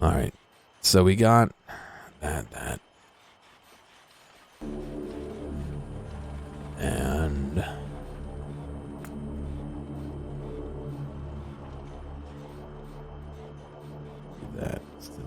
All right. So we got that. And that still.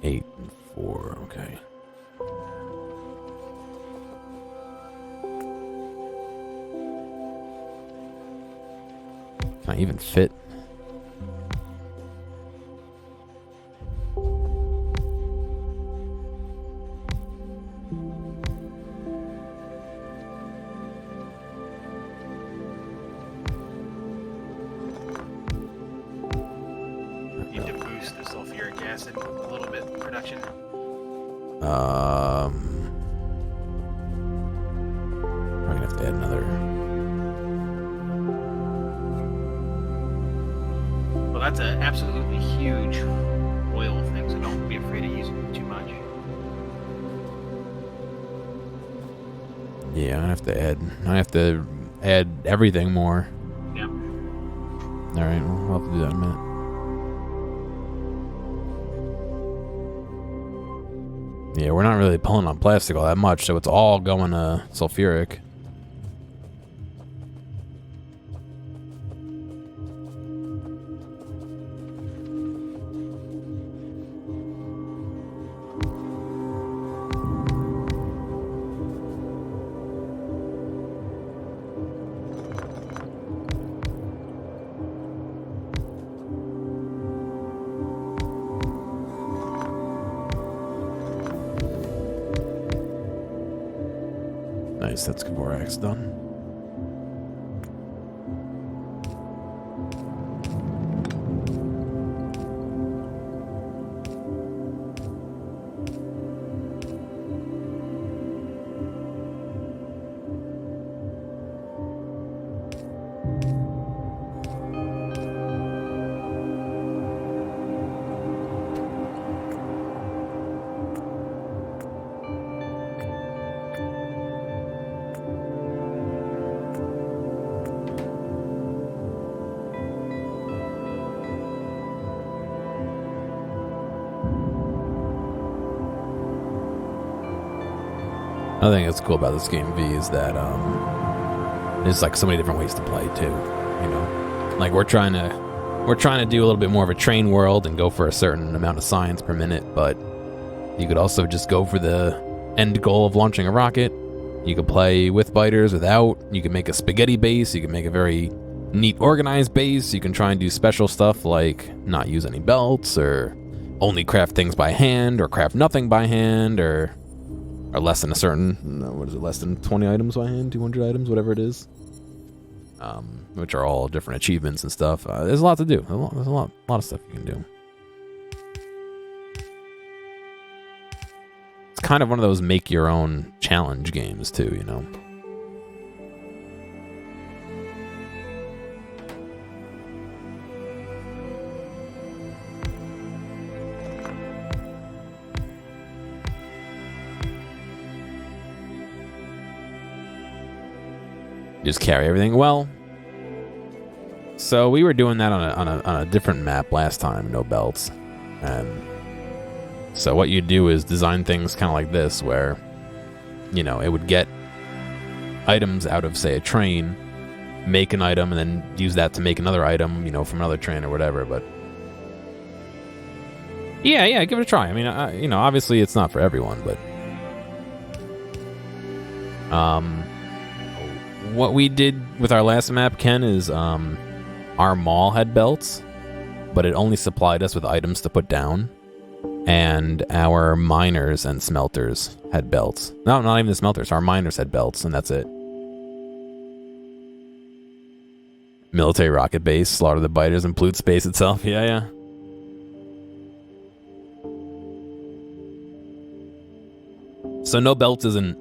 Eight and 4, okay. Can I even fit? Need to boost the sulfuric acid a little bit in production. I'm gonna have to add another. Well, that's an absolutely huge oil thing, so don't be afraid of using too much. Yeah, I have to add everything more. Yep. All right, well, I'll have to do that in a minute. Yeah, we're not really pulling on plastic all that much, so it's all going to sulfuric. Nice, that's Gearomatic done. Another thing that's cool about this game V is that there's like so many different ways to play too. You know, like we're trying to do a little bit more of a train world and go for a certain amount of science per minute, but you could also just go for the end goal of launching a rocket. You could play with biters, without. You can make a spaghetti base. You can make a very neat, organized base. You can try and do special stuff like not use any belts, or only craft things by hand, or craft nothing by hand, or less than a certain, what is it, less than 20 items by hand, 200 items, whatever it is. Which are all different achievements and stuff. There's a lot to do. There's a lot of stuff you can do. It's kind of one of those make your own challenge games too, you know. Just carry everything. Well, so we were doing that on a different map last time, no belts. And so what you do is design things kind of like this, where, you know, it would get items out of, say, a train, make an item, and then use that to make another item, you know, from another train or whatever. But yeah, give it a try. I mean, you know, obviously it's not for everyone, but what we did with our last map, Ken, is our mall had belts, but it only supplied us with items to put down. And our miners and smelters had belts. No, not even the smelters. Our miners had belts, and that's it. Military rocket base, slaughter the biters, and pollute space itself. Yeah. So no belts isn't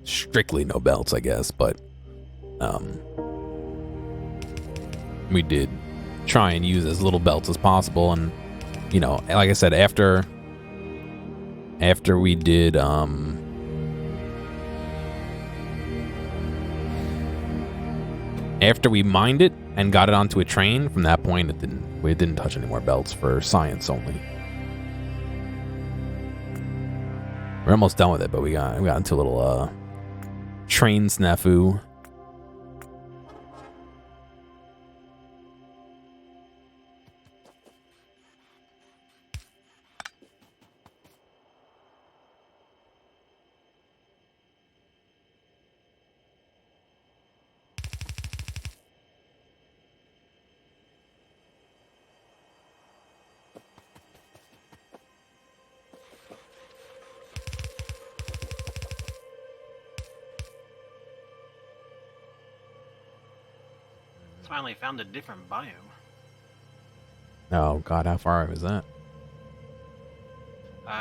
strictly no belts, I guess, but we did try and use as little belts as possible. And you know, like I said, after we did after we mined it and got it onto a train, from that point we didn't touch any more belts for science only. We're almost done with it, but we got into a little train snafu. Finally found a different biome. Oh god, how far was that?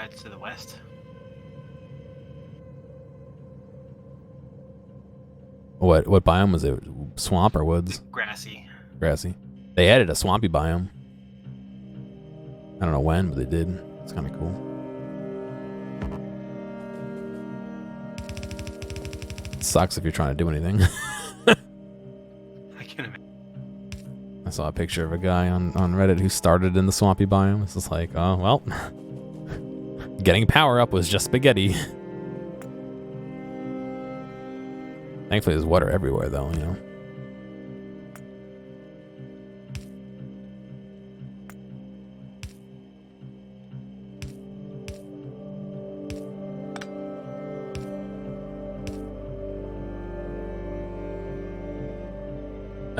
It's to the west. What biome was it? Swamp or woods? Grassy. Grassy. They added a swampy biome. I don't know when, but they did. It's kind of cool. It sucks if you're trying to do anything. I can imagine. I saw a picture of a guy on Reddit who started in the swampy biome. It's just like, oh, well, getting power up was just spaghetti. Thankfully, there's water everywhere, though, you know.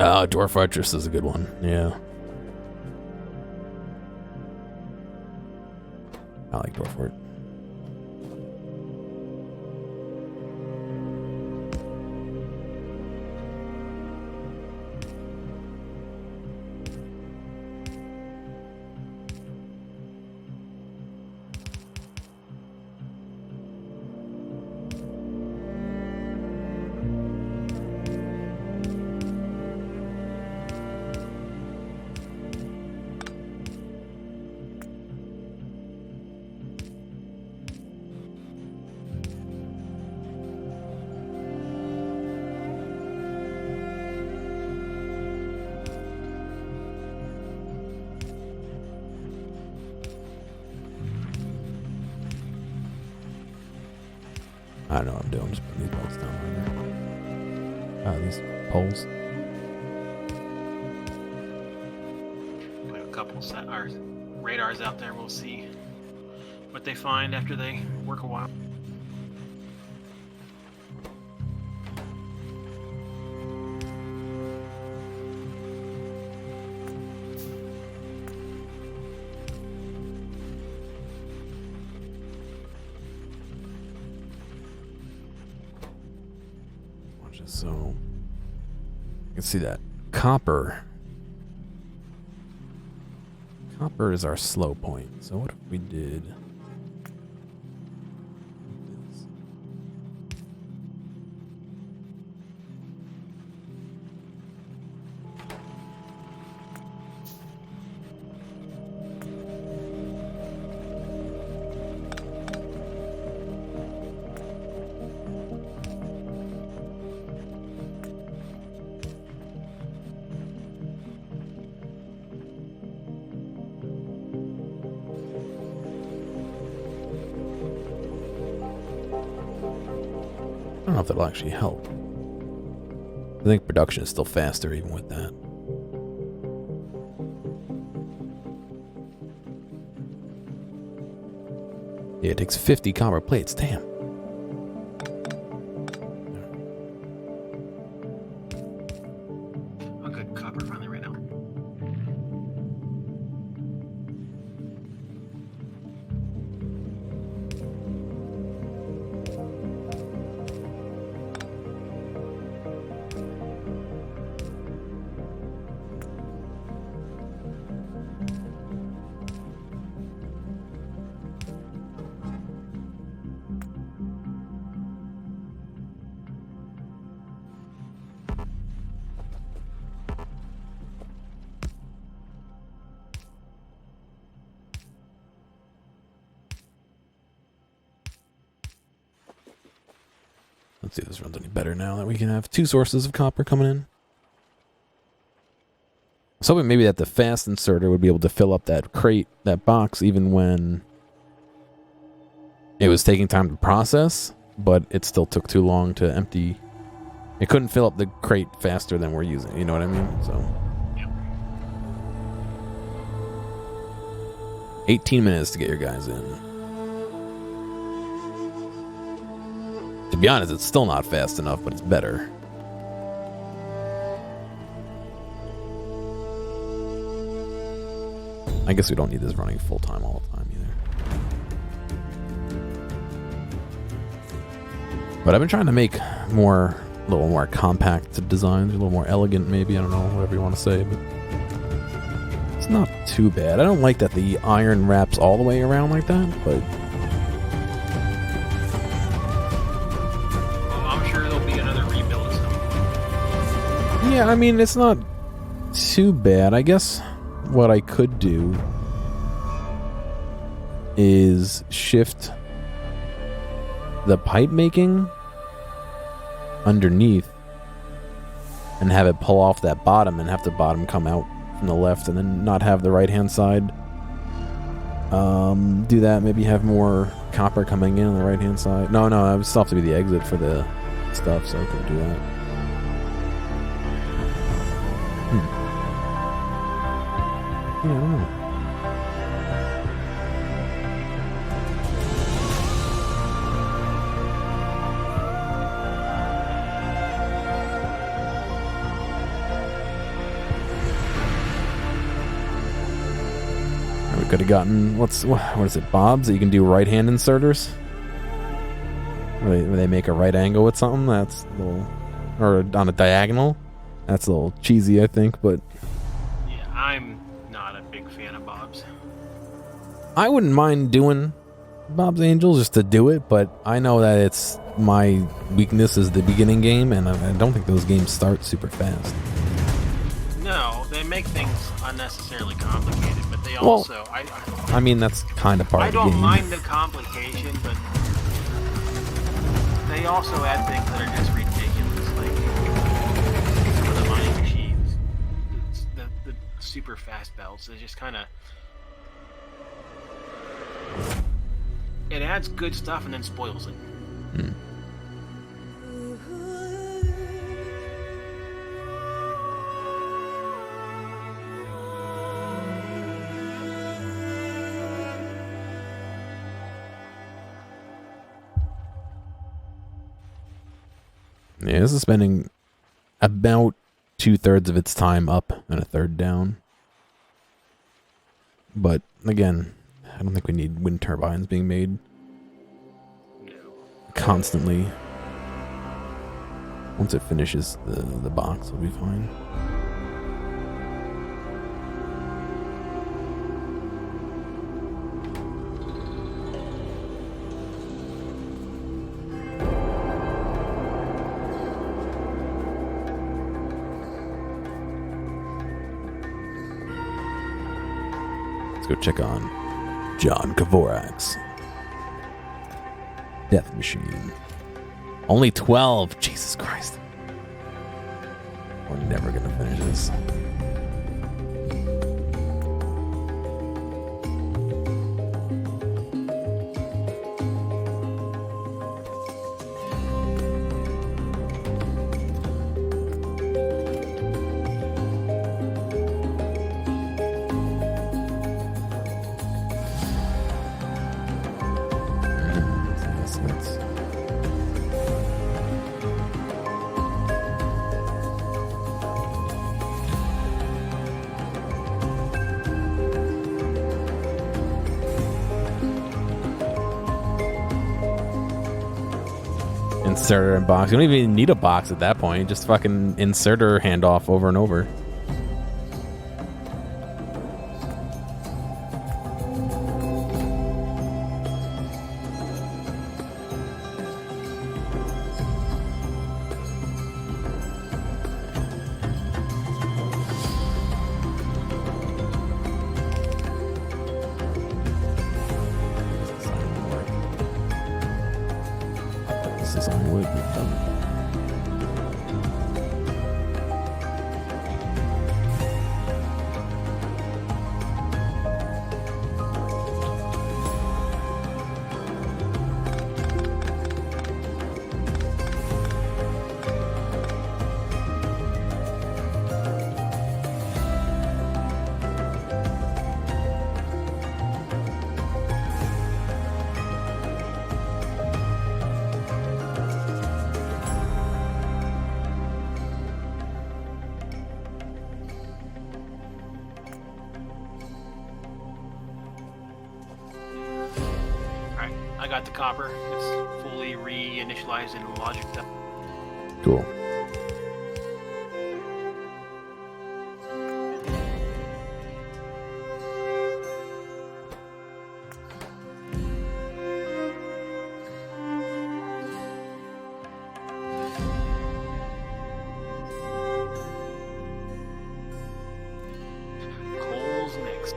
Oh, Dwarf Fortress is a good one. Yeah. I like Dwarf Fort. I don't know what I'm doing. I'm just putting these bolts down right there. These poles. Put a couple radars out there. We'll see what they find after they work a while. So you can see that copper. Copper is our slow point. So what if we did this? I don't know if that'll actually help. I think production is still faster even with that. Yeah, it takes 50 copper plates. Damn. I'm good copper finally right now. Let's see if this runs any better now that we can have 2 sources of copper coming in. I was hoping maybe that the fast inserter would be able to fill up that crate, that box, even when it was taking time to process, but it still took too long to empty. It couldn't fill up the crate faster than we're using, you know what I mean? So, Yep. 18 minutes to get your guys in. To be honest, it's still not fast enough, but it's better. I guess we don't need this running full time all the time either. But I've been trying to make a little more compact designs, a little more elegant maybe, I don't know, whatever you want to say, but it's not too bad. I don't like that the iron wraps all the way around like that, but I'm sure there'll be another rebuild at some point. yeah, I mean, it's not too bad. I guess what I could do is shift the pipe making underneath and have it pull off that bottom and have the bottom come out from the left and then not have the right hand side do that. Maybe have more copper coming in on the right hand side. No, I would still have to be the exit for the stuff, so I couldn't do that. Yeah, I don't know. We could have gotten what is it, bobs that you can do right hand inserters, where they make a right angle with something. That's a little, or on a diagonal. That's a little cheesy, I think, but Yeah, I'm not a big fan of Bob's. I wouldn't mind doing Bob's Angels just to do it, but I know that it's my weakness is the beginning game, and I don't think those games start super fast. No, they make things unnecessarily complicated, but they also... I mean, that's kind of part of the game. I don't mind the complication, but they also add things that are just ridiculous, like some of the mining machines, the super fast belts. It's just kind of... It adds good stuff and then spoils it. Yeah, this is spending about 2/3 of its time up and 1/3 down. But again, I don't think we need wind turbines being made constantly. Once it finishes the box, it'll be fine. Go check on John Kavorak's Death Machine. Only 12. Jesus Christ. We're never gonna finish this. Inserter and box. You don't even need a box at that point. Just fucking inserter handoff over and over. this iron wood. We've done. Alright, I got the copper. It's fully reinitialized in logic. Cool. Coal's next.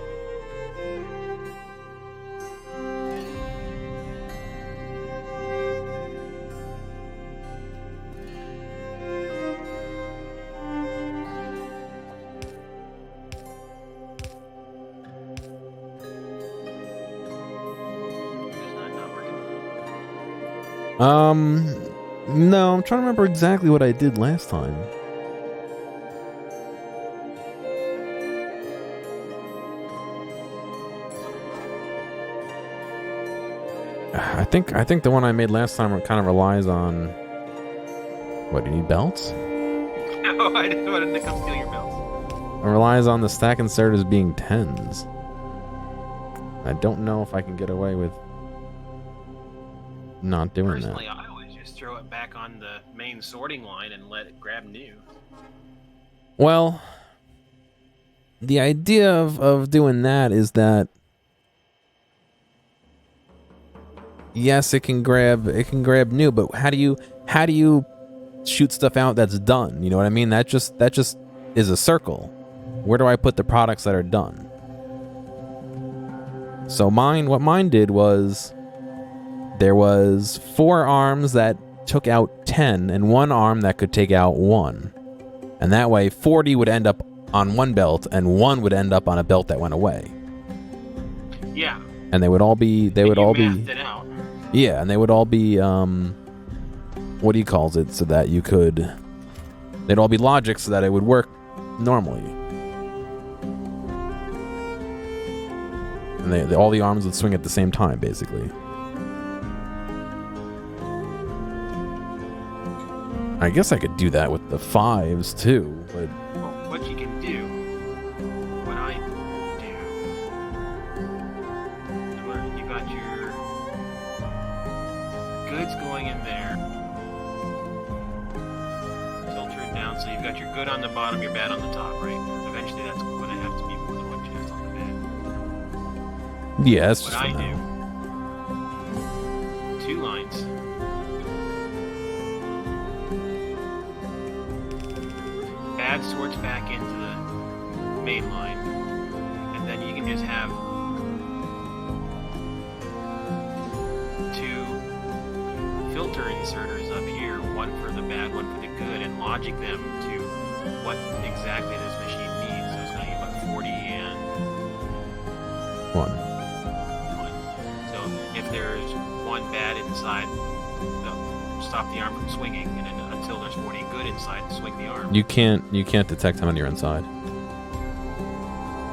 Is that not working? No, I'm trying to remember exactly what I did last time. I think the one I made last time kind of relies on. What, do you need belts? No, I didn't want to come steal your belts. It relies on the stack inserters being 10s. I don't know if I can get away with not doing Personally, that. I always just throw it back on the main sorting line and let it grab new. Well, the idea of doing that is that yes, it can grab new, but how do you shoot stuff out that's done? You know what I mean? That just is a circle. Where do I put the products that are done? So what mine did was there was 4 arms that took out 10 and 1 arm that could take out 1. And that way 40 would end up on one belt and 1 would end up on a belt that went away. Yeah. And they would all be mathed it out. yeah, and they would all be what do you call it, so that you could they'd all be logic so that it would work normally. And all the arms would swing at the same time, basically. I guess I could do that with the 5s too, but Well, what you can do, what I do, is where you got your goods going in there, filter it down so you've got your good on the bottom, your bad on the top, right? Eventually that's going to have to be more than one chest on the bed. yeah, that's What just I for do, now. 2 lines. Bad sorts back into the main line, and then you can just have 2 filter inserters up here, one for the bad, one for the good, and logic them to what exactly this machine needs. So it's going to be about 40 and 1. 1. So if there's 1 bad inside, they'll stop the arm from swinging, and then until there's 40 good inside, swing the arm. You can't detect how many are inside.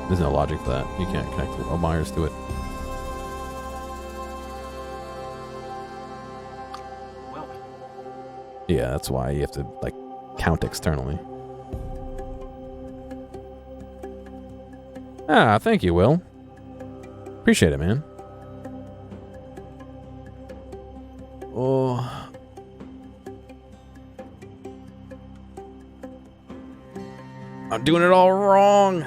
There's no logic for that. You can't connect wires to it. Well, Yeah, that's why you have to like count externally. Ah, thank you, Will. Appreciate it, man. Oh. I'm doing it all wrong.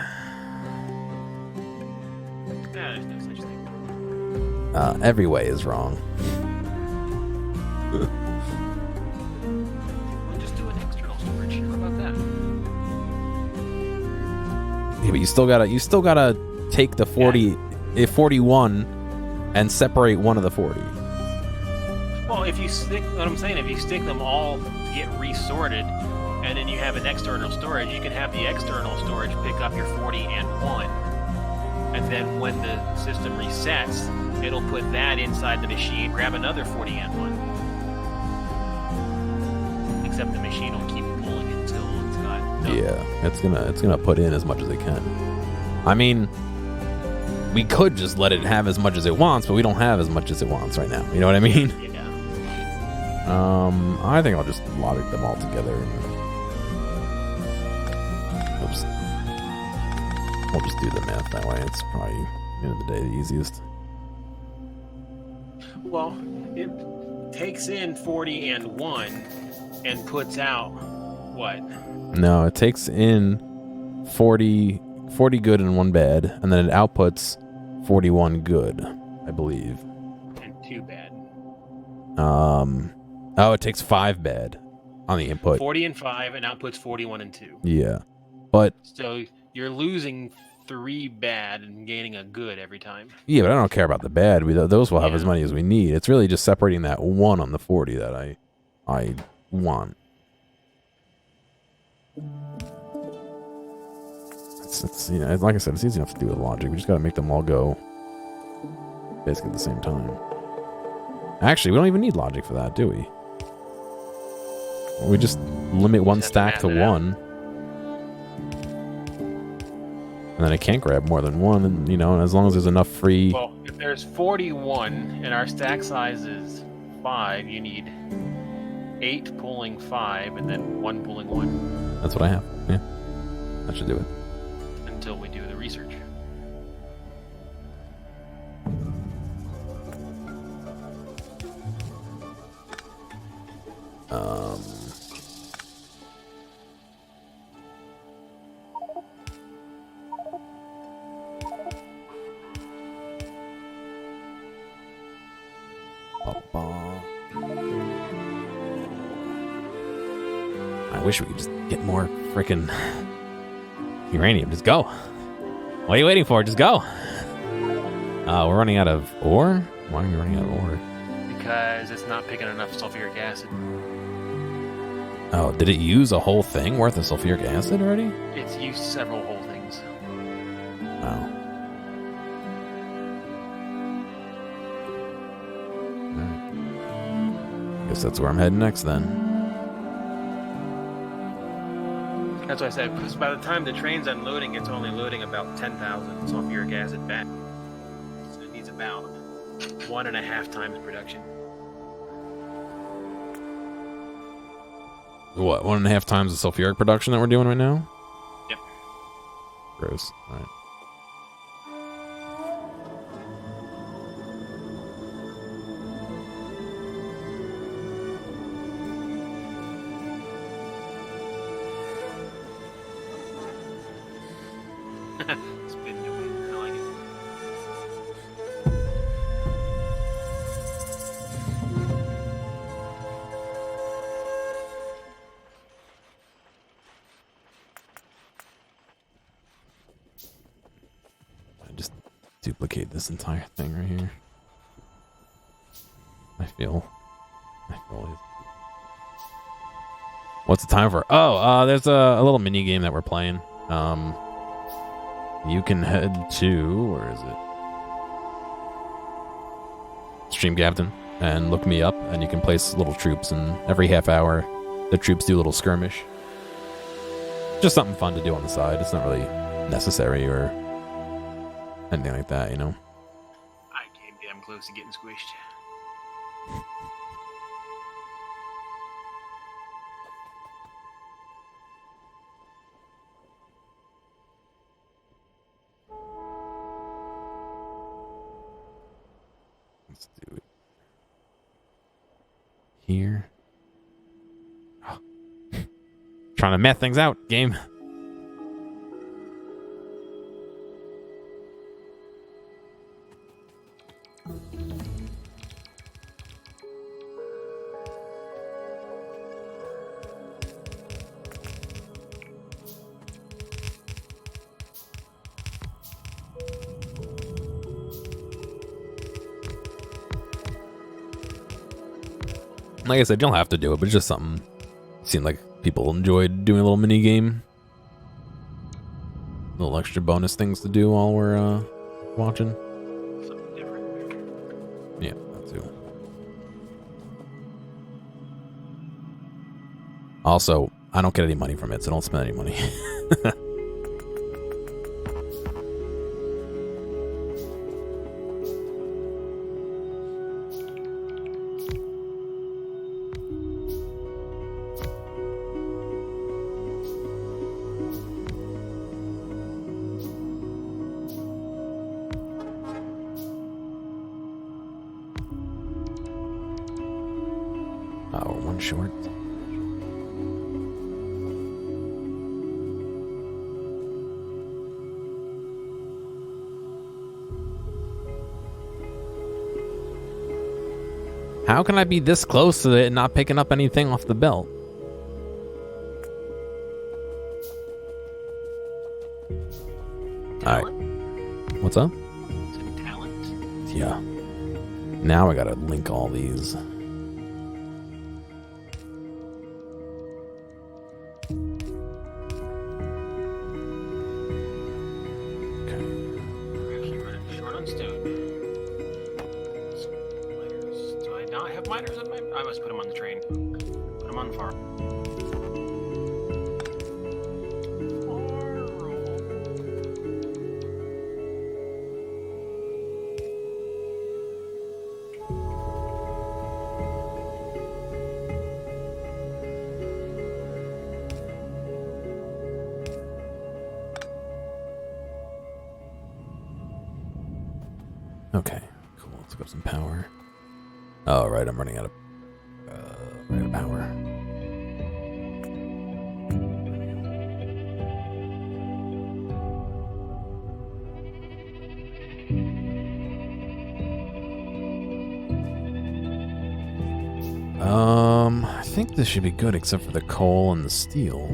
there's no such thing. Every way is wrong. We'll just do an external storage. How about that? Yeah, but you still gotta take the 41 and separate one of the 40. Well, if you stick, what I'm saying, if you stick them all to get resorted, and then you have an external storage, you can have the external storage pick up your 40 and 1. And then when the system resets, it'll put that inside the machine, grab another 40 and 1. Except the machine will keep pulling until it's got... No. Yeah, it's gonna put in as much as it can. I mean, we could just let it have as much as it wants, but we don't have as much as it wants right now. You know what I mean? Yeah. I think I'll just logic them all together. Oops. We'll just do the math that way. It's probably, at the end of the day, the easiest. Well, it takes in 40 and 1 and puts out what? No, it takes in 40 good and 1 bad, and then it outputs 41 good, I believe. And 2 bad. Oh, it takes 5 bad on the input. 40 and 5 and outputs 41 and 2. Yeah. But so you're losing 3 bad and gaining a good every time. Yeah, but I don't care about the bad. Those will have as many as we need. It's really just separating that 1 on the 40 that I want. It's like I said, it's easy enough to do with logic. We just got to make them all go basically at the same time. Actually, we don't even need logic for that, do we? We just limit one stack to 1. And then it can't grab more than 1, and as long as there's enough free... Well, if there's 41 and our stack size is 5, you need 8 pulling 5 and then 1 pulling 1. That's what I have. Yeah. That should do it. Until we do the research. I wish we could just get more frickin' uranium. Just go. What are you waiting for? Just go. We're running out of ore? Why are we running out of ore? Because it's not picking enough sulfuric acid. Oh, did it use a whole thing worth of sulfuric acid already? It's used several whole things. Wow. Alright. Guess that's where I'm heading next then. That's what I said, because by the time the train's unloading, it's only loading about 10,000 sulfuric acid back. So it needs about 1.5 times production. What, 1.5 times the sulfuric production that we're doing right now? Yep. Gross. Alright. Spin to win. I like it. I just duplicate this entire thing right here. I feel it. What's the time for? Oh, there's a little mini game that we're playing. You can head to, where is it? Stream Captain, and look me up, and you can place little troops, and every half hour, the troops do a little skirmish. Just something fun to do on the side. It's not really necessary or anything like that, I came damn close to getting squished. Let's do it here. Oh. Trying to math things out, game. Like I said, you don't have to do it, but it's just something. Seemed like people enjoyed doing a little mini game. Little extra bonus things to do while we're watching. Something different. Yeah, that too. Also, I don't get any money from it, so don't spend any money. Oh, one short. How can I be this close to it and not picking up anything off the belt? Alright. What's up? Is it talent? Yeah. Now I gotta link all these. Actually running short on stone. Miners. Do I not have miners on my... I must put them on the train. Put them on the farm. Okay, cool. Let's go some power. Oh, right, I'm running out of power. I think this should be good except for the coal and the steel.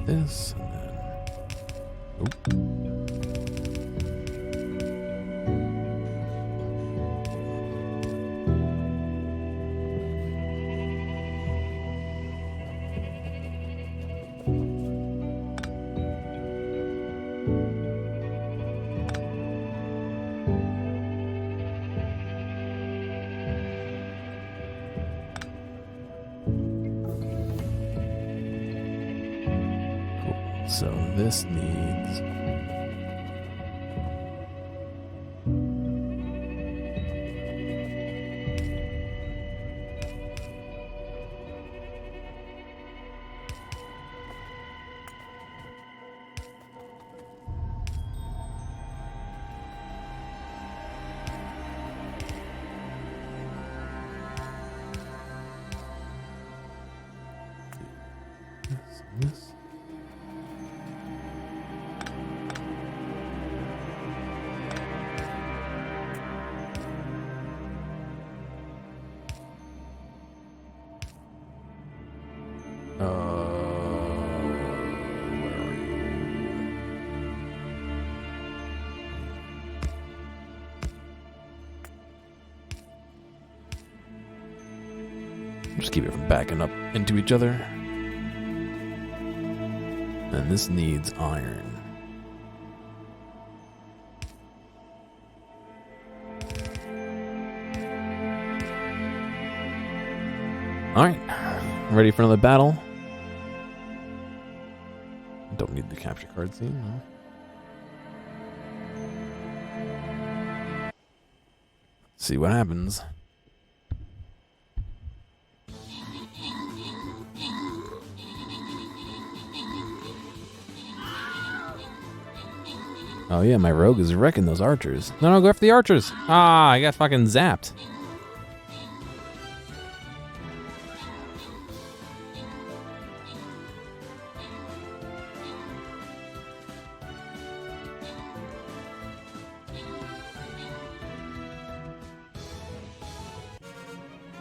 This and then so this needs this. Just keep it from backing up into each other. And this needs iron. Alright, ready for another battle. Don't need the capture card scene, no. See what happens. Oh yeah, my rogue is wrecking those archers. No, go after the archers. Ah, I got fucking zapped.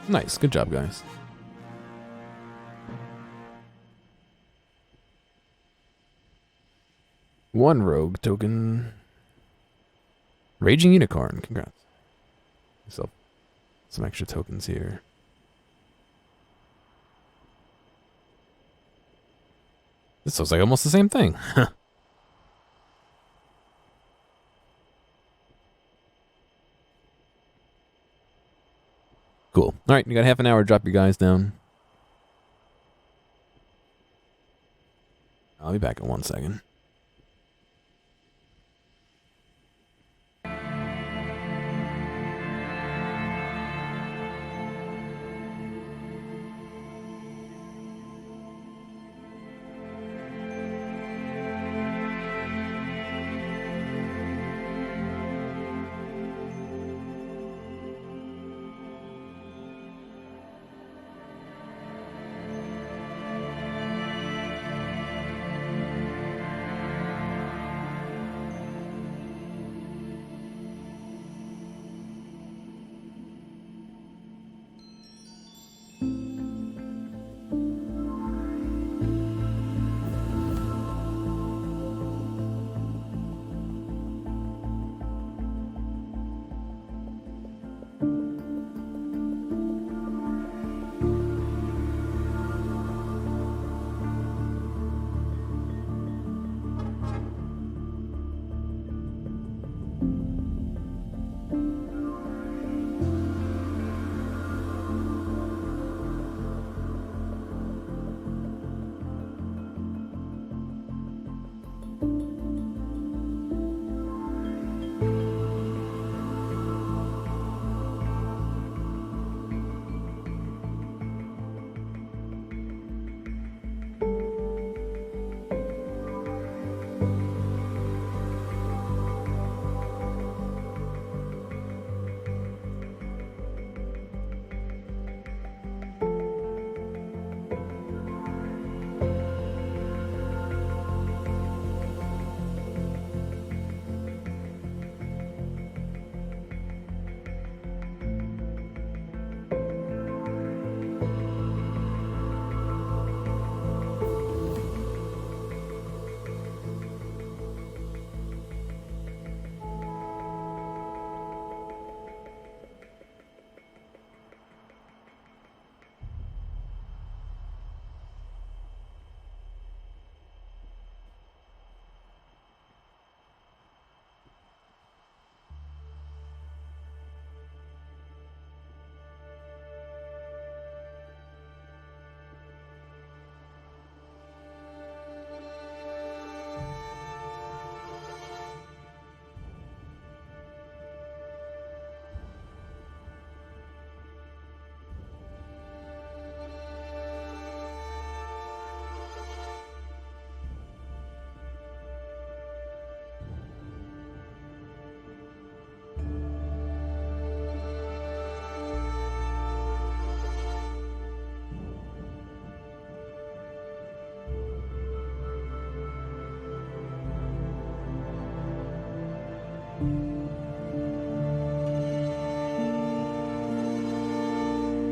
Nice, good job, guys. 1 rogue token. Raging Unicorn. Congrats. So, some extra tokens here. This looks like almost the same thing. Cool. All right, you got half an hour. Drop your guys down. I'll be back in 1 second.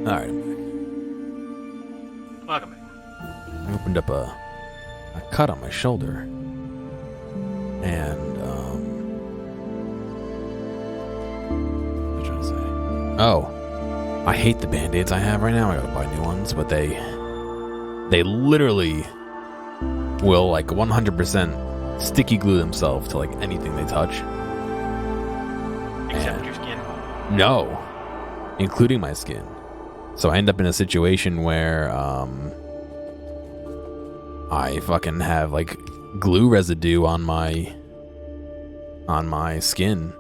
All right. Welcome back. I opened up a cut on my shoulder, and what was I trying to say? Oh, I hate the band-aids I have right now. I gotta buy new ones, but they literally will like 100% sticky glue themselves to like anything they touch. Except your skin. No, including my skin. So I end up in a situation where I fucking have like glue residue on my skin.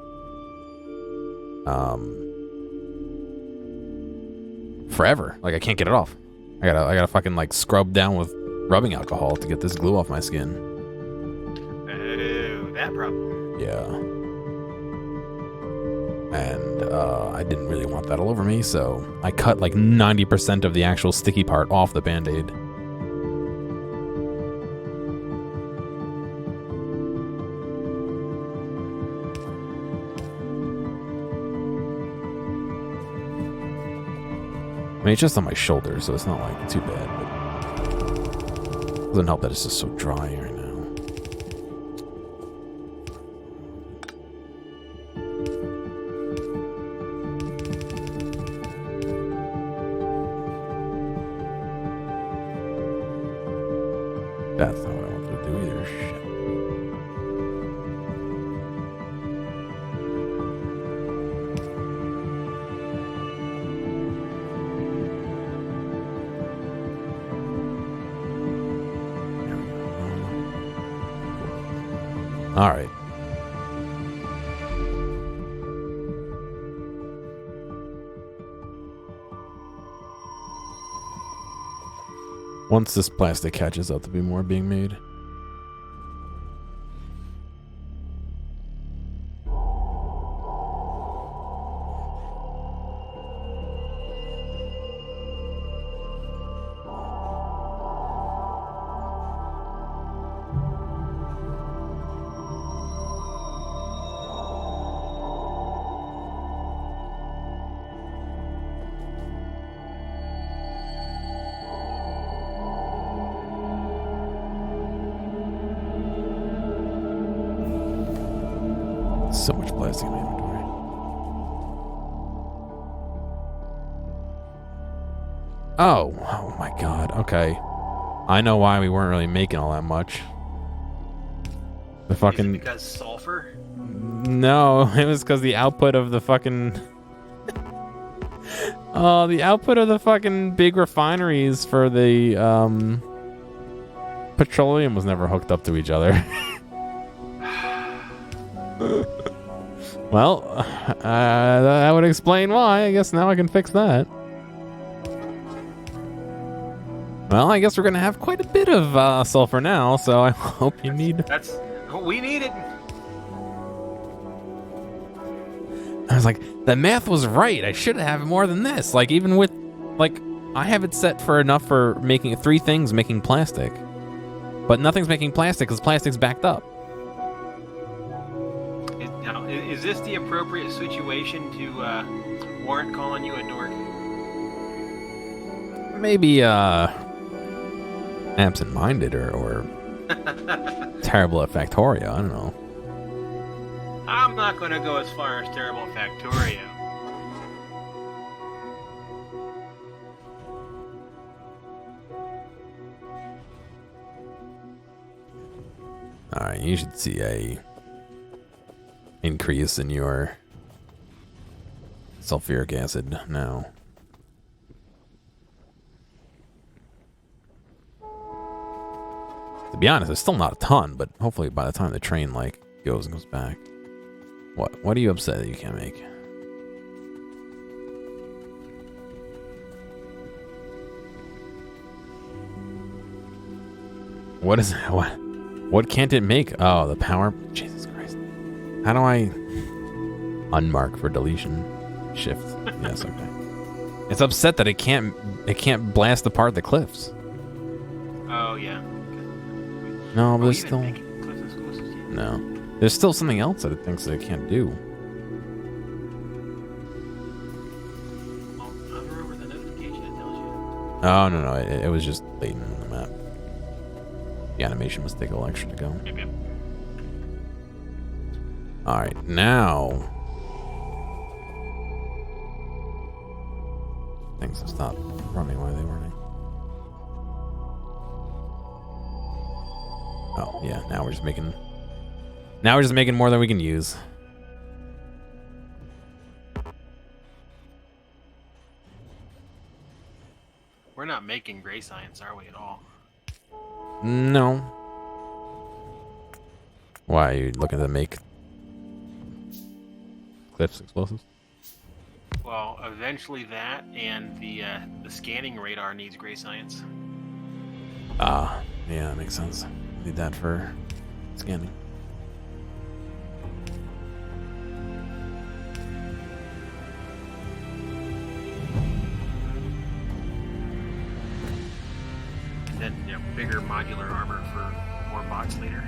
Forever. Like I can't get it off. I gotta fucking like scrub down with rubbing alcohol to get this glue off my skin. Oh, that problem. Yeah. And I didn't really want that all over me, so I cut like 90% of the actual sticky part off the Band-Aid. I mean, it's just on my shoulder, so it's not like too bad, but it doesn't help that it's just so dry right now. That's not what I wanted to do either. Shit. All right. Once this plastic catches up, there'll be more being made. So much plastic in my inventory. Oh my god. Okay. I know why we weren't really making all that much. The fucking... Is it because sulfur? No, it was because the output of the fucking... Oh, the output of the fucking big refineries for the petroleum was never hooked up to each other. Well, that would explain why. I guess now I can fix that. Well, I guess we're gonna have quite a bit of sulfur now, so I hope you need... That's... We need it! I was like, the math was right. I should have more than this. Like, even with... Like, I have it set for enough for making 3 things making plastic. But nothing's making plastic because plastic's backed up. Is this the appropriate situation to warrant calling you a dork? Maybe absent-minded or terrible at Factorio. I don't know. I'm not going to go as far as terrible at Factorio. All right, you should see a increase in your sulfuric acid now. To be honest, it's still not a ton, but hopefully by the time the train like goes and goes back. What are you upset that you can't make? What is what can't it make? Oh, the power. Jesus Christ. How do I unmark for deletion? Shift. Yes, okay. It's upset that it can't blast apart the cliffs. Oh yeah. No, but there's still no. There's still something else that it thinks that it can't do. Hover over the notification it tells you. Oh no, it was just latent in the map. The animation must take a little extra to go. Yep. All right, now things have stopped running while they were running. Oh yeah, now we're just making more than we can use. We're not making gray science, are we, at all? No. Why are you looking to make cliffs explosives? Well, eventually that and the scanning radar needs gray science. Ah, yeah, that makes sense. Need that for scanning. And then, bigger modular armor for more bots later.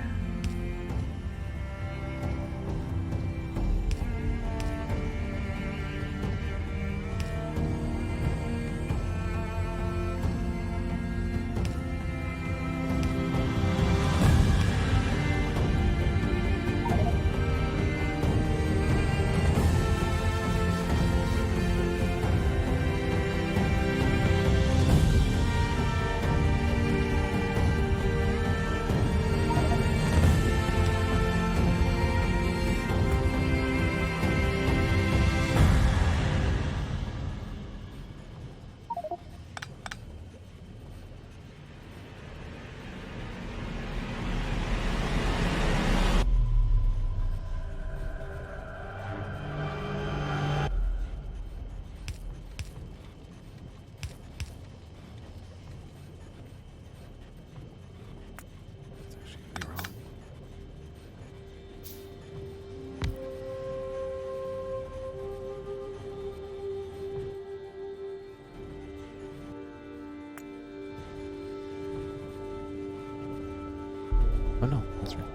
Oh no, that's right.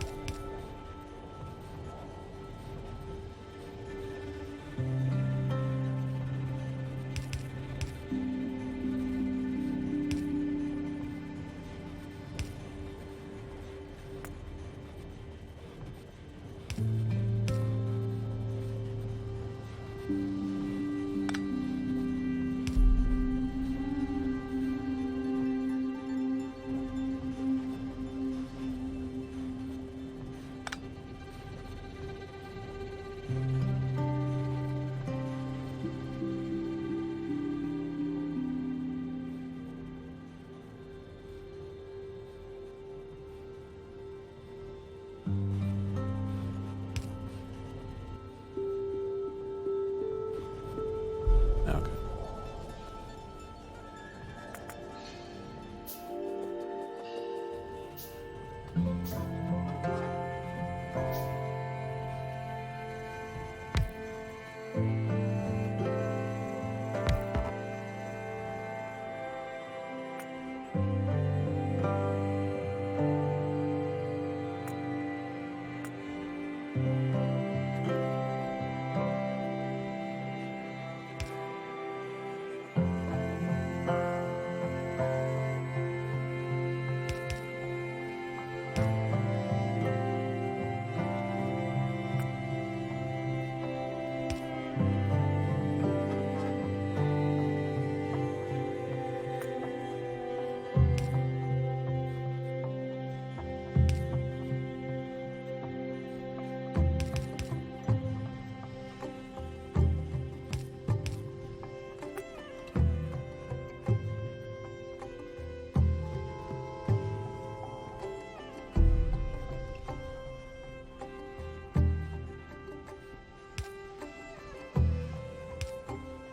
Okay.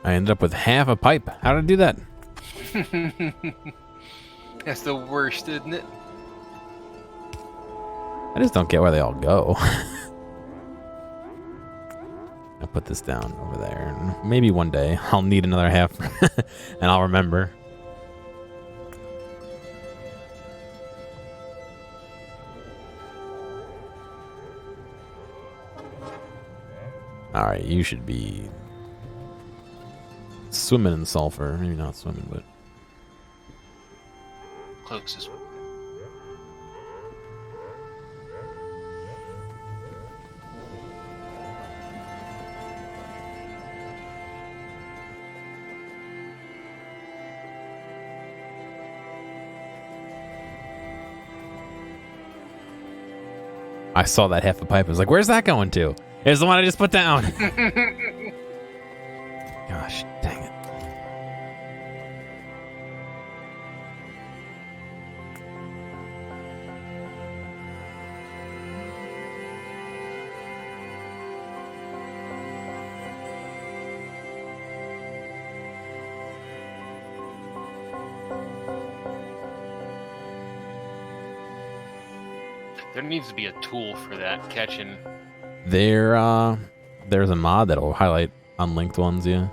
I ended up with half a pipe. How did I do that? That's the worst, isn't it? I just don't get where they all go. I'll put this down over there. And maybe one day I'll need another half and I'll remember. Alright, you should be swimming in sulfur. Maybe not swimming, but Closest. I saw that half a pipe. I was like, where's that going to? It's the one I just put down. Gosh, dang it. There needs to be a tool for that, catching. There's a mod that'll highlight unlinked ones, yeah.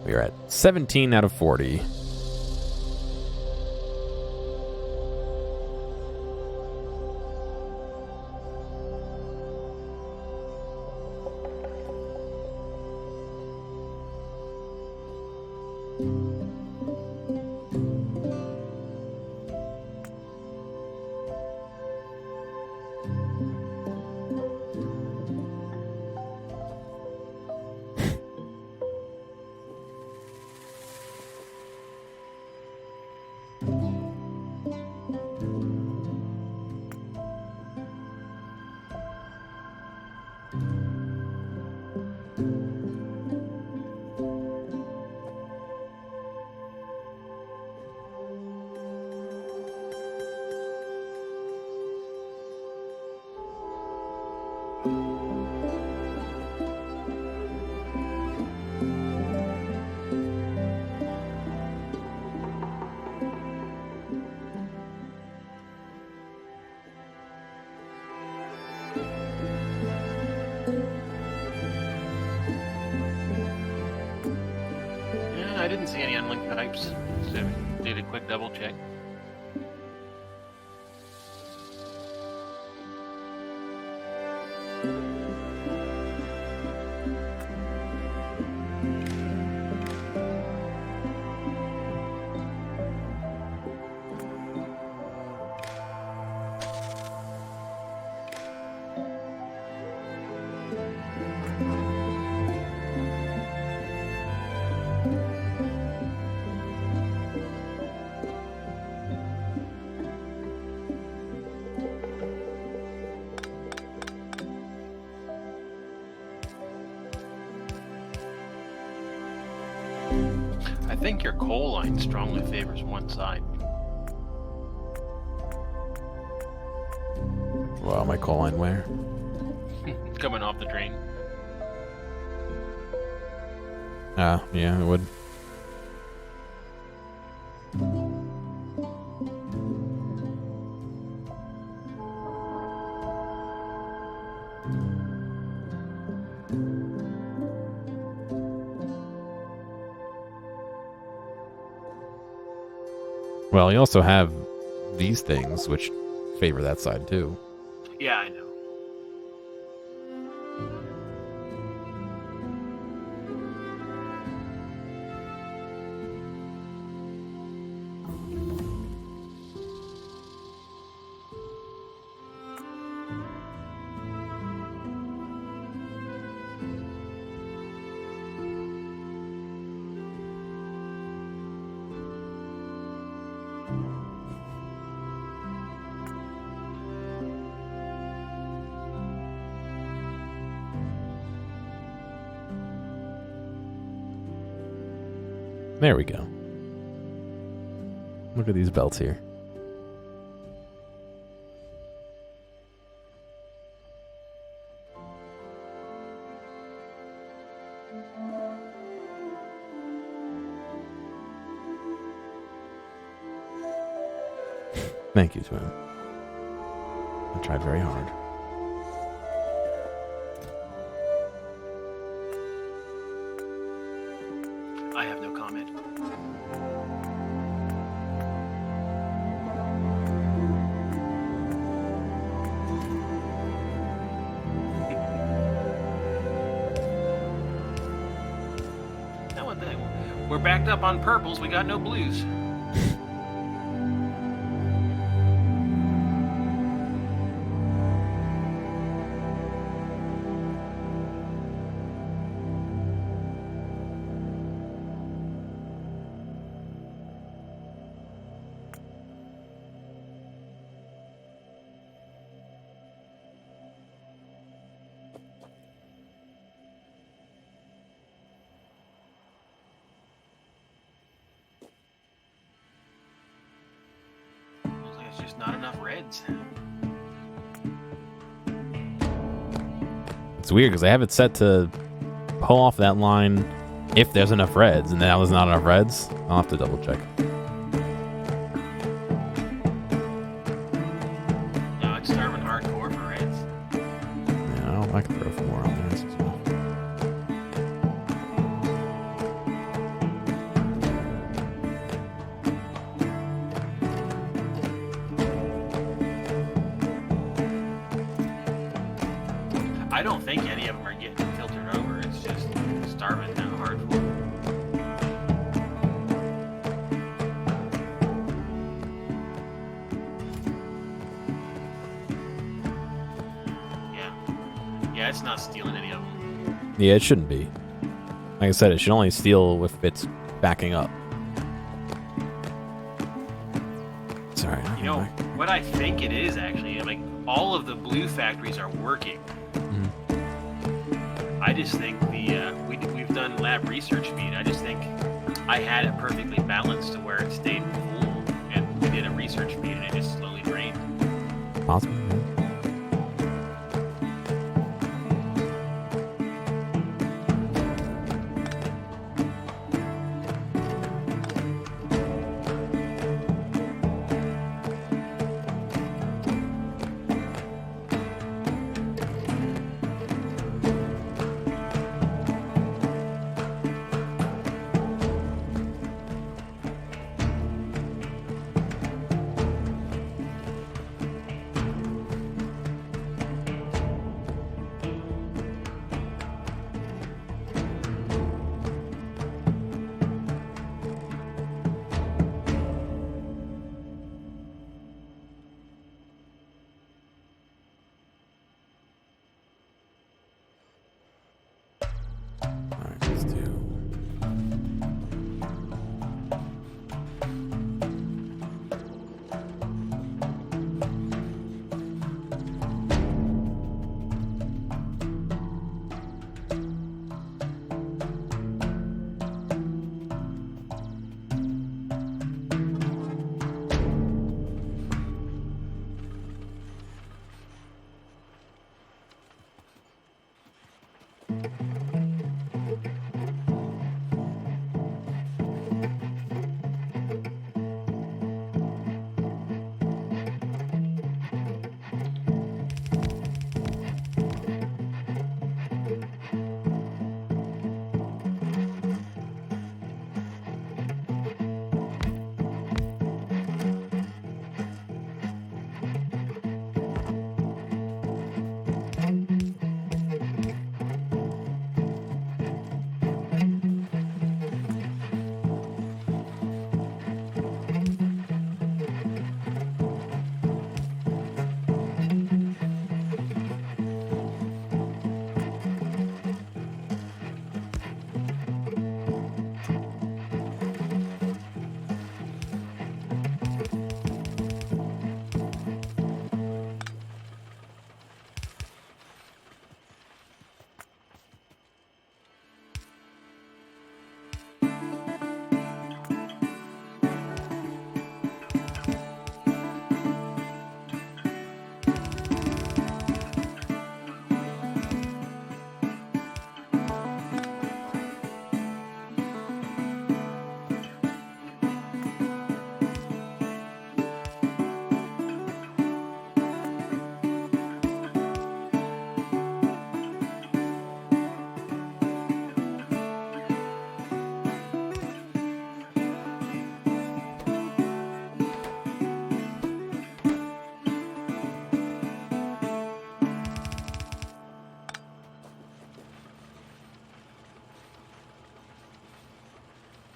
We're at 17 out of 40. I didn't see any unlinked pipes, so did a quick double check. I think your coal line strongly favors one side. Wow, my coal line where? Coming off the drain. Yeah, it would. Well, you also have these things, which favor that side, too. Yeah, I know. There we go. Look at these belts here. Thank you, Twin. I tried very hard. I have no comment. Now what the? We're backed up on purples. We got no blues. It's just not enough reds. It's weird because I have it set to pull off that line if there's enough reds, and now there's not enough reds. I'll have to double check. No, it's starving hardcore for reds. Yeah, I can throw some more on there as well. I don't think any of them are getting filtered over. It's just starving down hardcore. Yeah, it's not stealing any of them. Yeah, it shouldn't be. Like I said, it should only steal if it's backing up. Sorry. You know, what I think it is actually, like, all of the blue factories are working. I just think we've done lab research feed. I just think I had it perfectly balanced to where it stayed full, and we did a research feed and it just slowly drained. Possible. Yeah.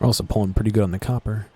We're also pulling pretty good on the copper.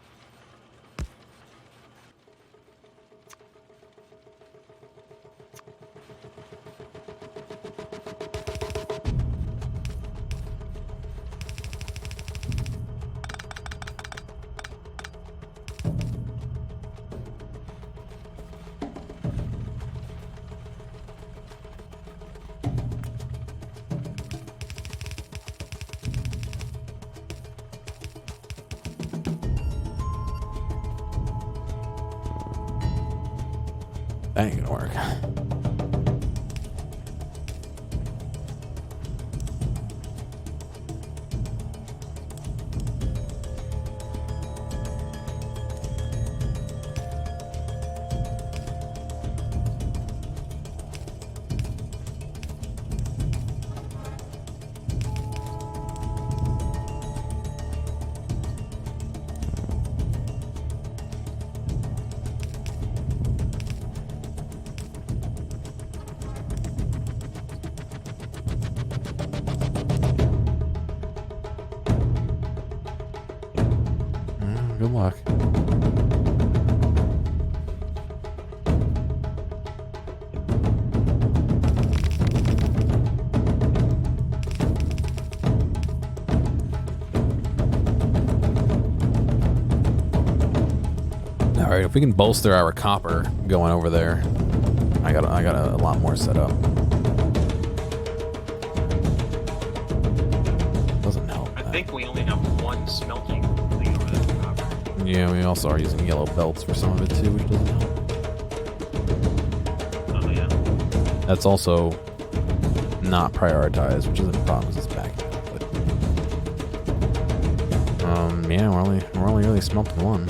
That ain't gonna work. Good luck. All right, if we can bolster our copper going over there, I got a lot more set up. Doesn't help. I think we only have one smelting thing over there. Yeah, we also are using yellow belts for some of it too, which doesn't help. Oh yeah. That's also not prioritized, which isn't a problem. It's back. But yeah, we're only really smelting one.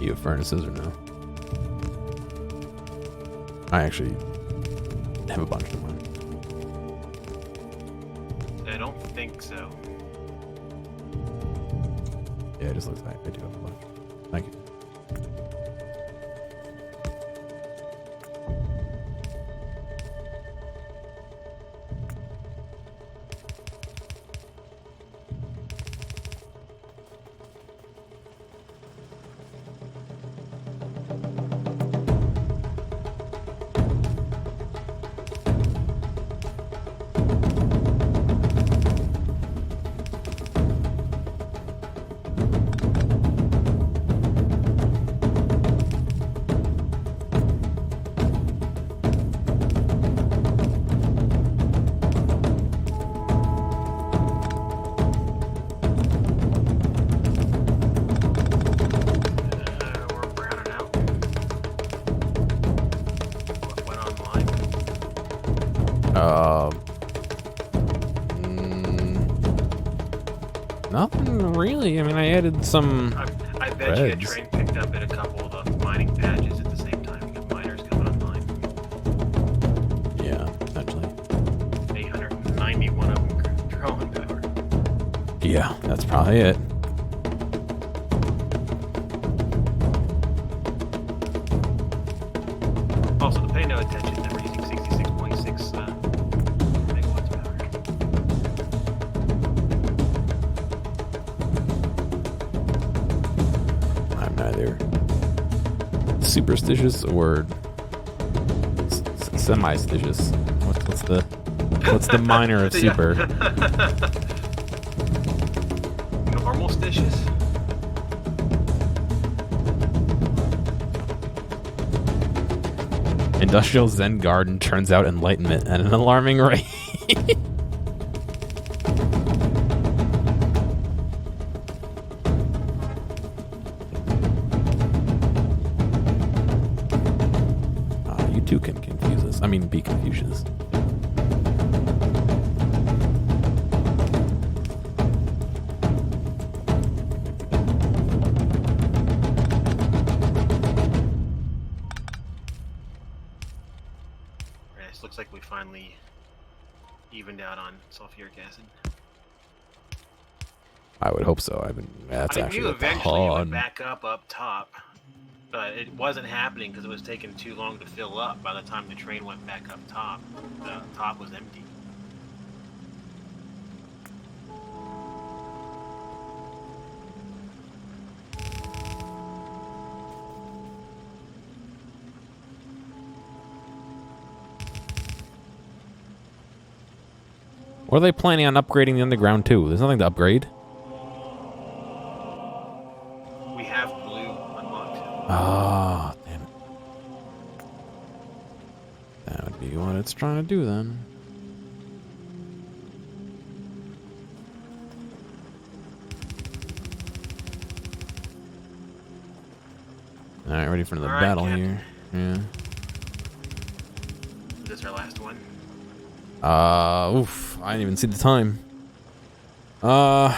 You have furnaces or no? I actually have a bunch of them. I don't think so. Yeah, it just looks like I do have a bunch. Thank you. Nothing really. I mean, I added some. I bet you a reds. train picked up at a couple of the mining patches at the same time. You got miners coming online. Yeah, actually. 891 of them drawing power. Yeah, that's probably it. Also, to pay no attention that we're using 66.6 megawatts power. I'm neither superstitious or semi-stitious. What's the minor of super? Normal stitches? Industrial Zen garden turns out enlightenment at an alarming rate. You too can confuse us. I mean, be Confucius. Looks like we finally evened out on sulfuric acid. I would hope so. That's I actually knew a eventually it ton. would back up top, but it wasn't happening because it was taking too long to fill up. By the time the train went back up top, the top was empty. Or are they planning on upgrading the underground too? There's nothing to upgrade. We have blue unlocked. Ah, damn it. That would be what it's trying to do then. Alright, ready for another battle Captain. Here. Yeah. Is this our last one? Oof. I didn't even see the time. No.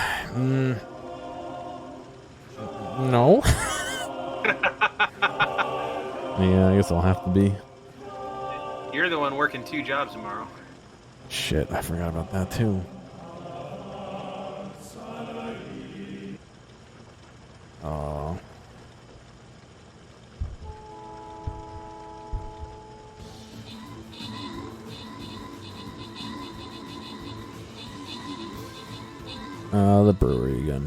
Yeah, I guess I'll have to be. You're the one working 2 jobs tomorrow. Shit, I forgot about that too. Oh. The brewery again.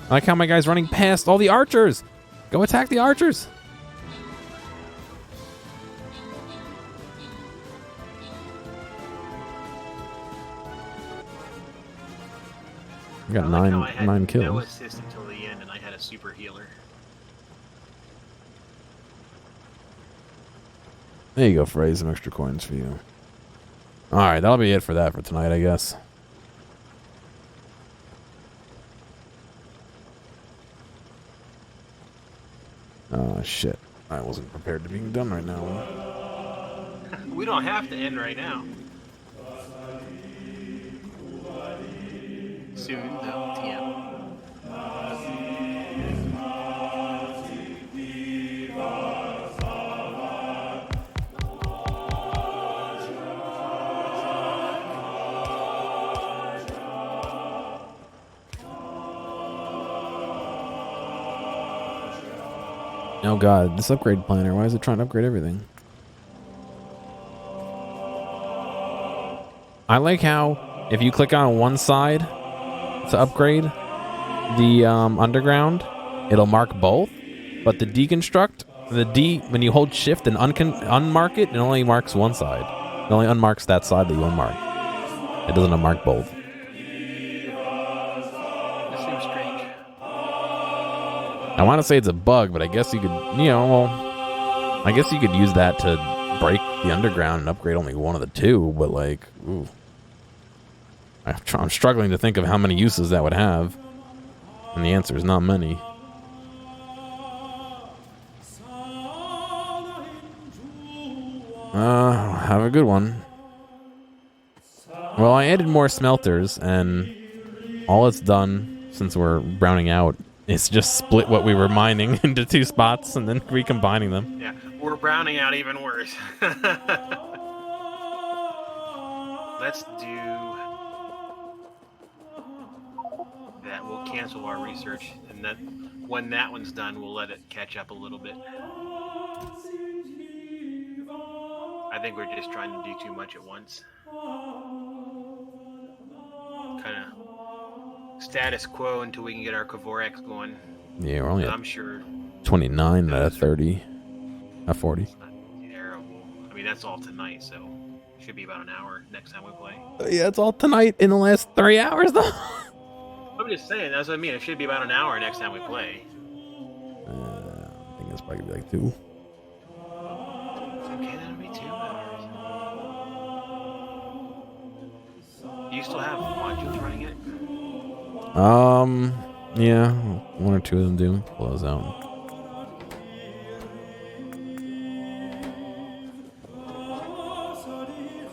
I like how my guy's running past all the archers. Go attack the archers. I got nine kills. No assist until the end, and I had a super healer. There you go, Frey. Some extra coins for you. All right, that'll be it for that for tonight, I guess. Oh, shit. I wasn't prepared to be done right now. We don't have to end right now. Soon, though, TM. Oh god, this upgrade planner, why is it trying to upgrade everything? I like how if you click on one side to upgrade the underground, it'll mark both, but the deconstruct, when you hold shift and unmark it, it only marks one side. It only unmarks that side that you unmark. It doesn't unmark both. I want to say it's a bug, but I guess you could, I guess you could use that to break the underground and upgrade only one of the two, but like, ooh. I'm struggling to think of how many uses that would have, and the answer is not many. Have a good one. Well, I added more smelters, and all it's done since we're browning out is just split what we were mining into 2 spots and then recombining them. Yeah, we're browning out even worse. Let's do that. We'll cancel our research, and then when that one's done, we'll let it catch up a little bit. I think we're just trying to do too much at once. Kind of status quo until we can get our Kavorex going. Yeah, we're only at I'm sure 29 out of 30. At 40. It's not terrible. I mean, that's all tonight, so it should be about an hour next time we play. Yeah, it's all tonight in the last 3 hours, though. I'm just saying, that's what I mean. It should be about an hour next time we play. I think it's probably like 2. Okay, that'll be 2 hours. Do you still have modules running it? Yeah, 1 or 2 of them do. Pull those out.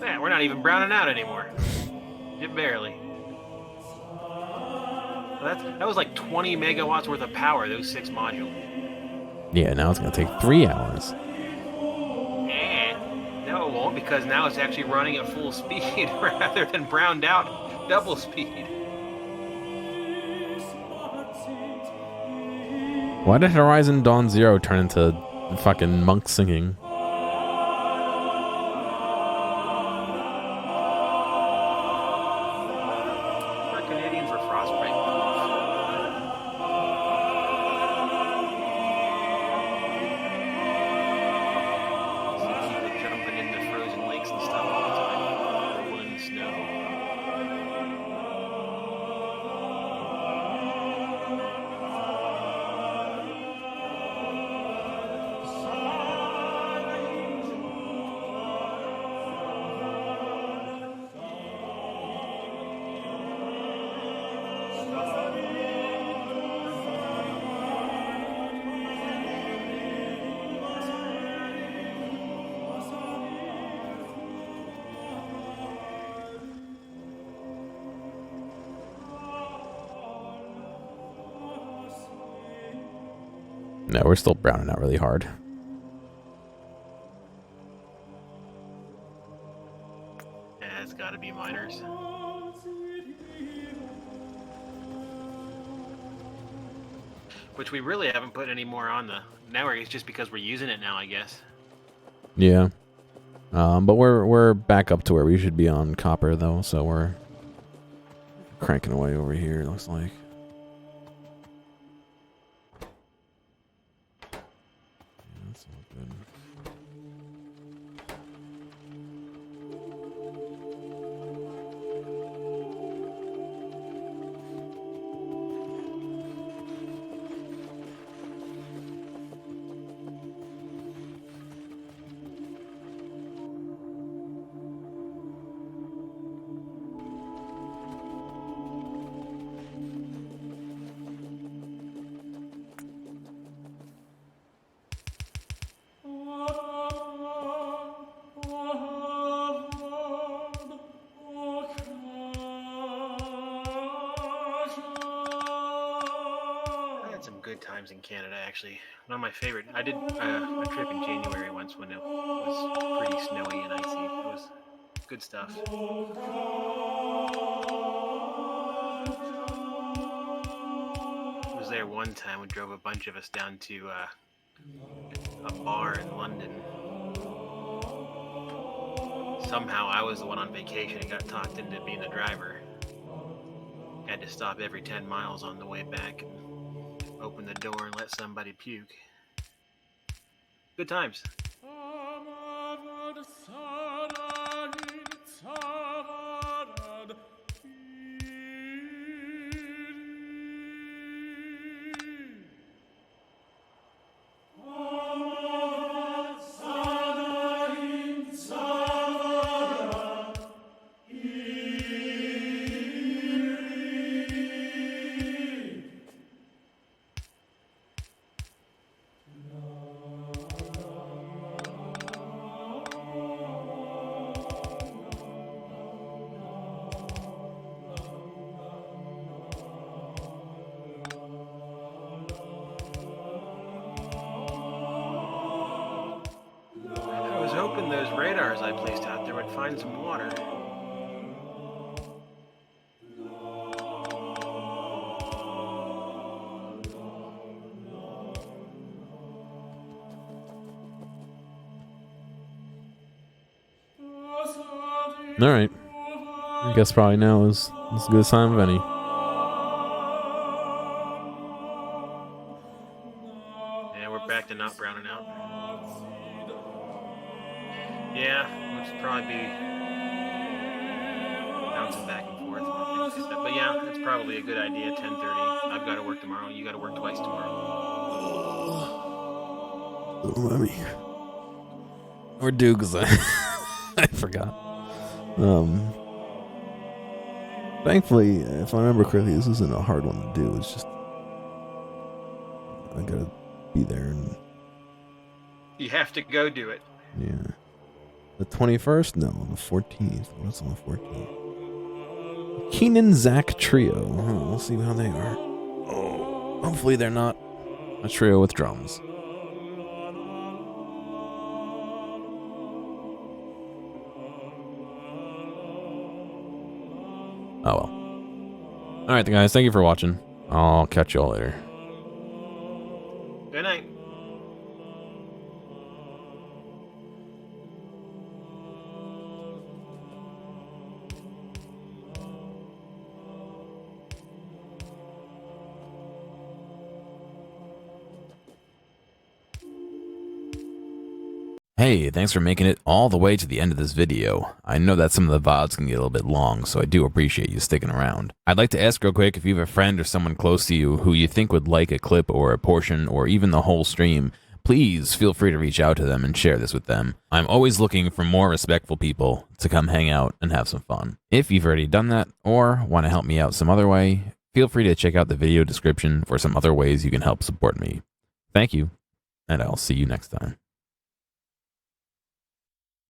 Yeah, we're not even browning out anymore. Barely. That was like 20 megawatts worth of power, those 6 modules. Yeah, now it's gonna take 3 hours. No, it won't, because now it's actually running at full speed rather than browned out double speed. Why did Horizon Dawn Zero turn into fucking monks singing? We're Canadian for Frostbite. See people jumping into frozen lakes and stuff all the time, rolling in the snow. No, we're still browning out really hard. Yeah, it's gotta be miners. Which we really haven't put any more on the network. It's just because we're using it now, I guess. Yeah. But we're back up to where we should be on copper though, so we're cranking away over here, it looks like. Yeah, that's not good. Times in Canada, actually. One of my favorite. I did a trip in January once when it was pretty snowy and icy. It was good stuff. I was there one time. We drove a bunch of us down to a bar in London. Somehow I was the one on vacation and got talked into being the driver. Had to stop every 10 miles on the way back and open the door and let somebody puke. Good times. Hoping those radars I placed out there would find some water. Alright. I guess probably now is as good a time of any. Yeah, we're back to not browning out. Yeah, we'll just probably be bouncing back and forth. But yeah, that's probably a good idea, 10:30. I've got to work tomorrow. You got to work twice tomorrow. Let me. Or do, because I forgot. Thankfully, if I remember correctly, this isn't a hard one to do. It's just I gotta be there and You have to go do it. yeah. The 21st? No, the 14th. What's on the 14th? Keenan Zach Trio. Oh, we'll see how they are. Oh, hopefully they're not a trio with drums. Oh well. Alright guys, thank you for watching. I'll catch you all later. Good night. Hey, thanks for making it all the way to the end of this video. I know that some of the VODs can get a little bit long, so I do appreciate you sticking around. I'd like to ask real quick if you have a friend or someone close to you who you think would like a clip or a portion or even the whole stream, please feel free to reach out to them and share this with them. I'm always looking for more respectful people to come hang out and have some fun. If you've already done that or want to help me out some other way, feel free to check out the video description for some other ways you can help support me. Thank you, and I'll see you next time.